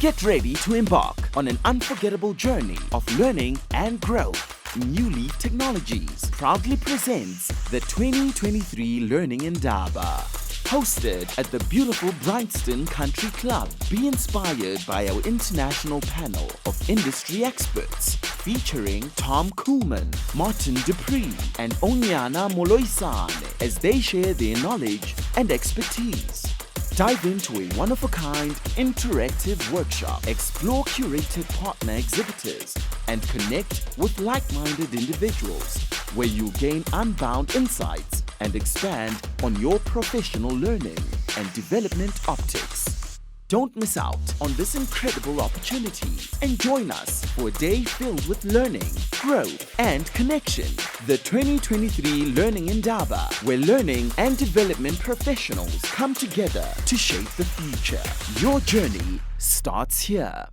Get ready to embark on an unforgettable journey of learning and growth. New Leaf Technologies proudly presents the 2023 Learning Indaba. Hosted at the beautiful Bryanston Country Club. Be inspired by our international panel of industry experts featuring Tom Kuhlmann, Marten de Prez and Aunyana Moloisane as they share their knowledge and expertise. Dive into a one-of-a-kind interactive workshop, explore curated partner exhibitors, and connect with like-minded individuals where you gain unbound insights and expand on your professional learning and development optics. Don't miss out on this incredible opportunity and join us for a day filled with learning, growth, and connection. The 2023 Learning Indaba, where learning and development professionals come together to shape the future. Your journey starts here.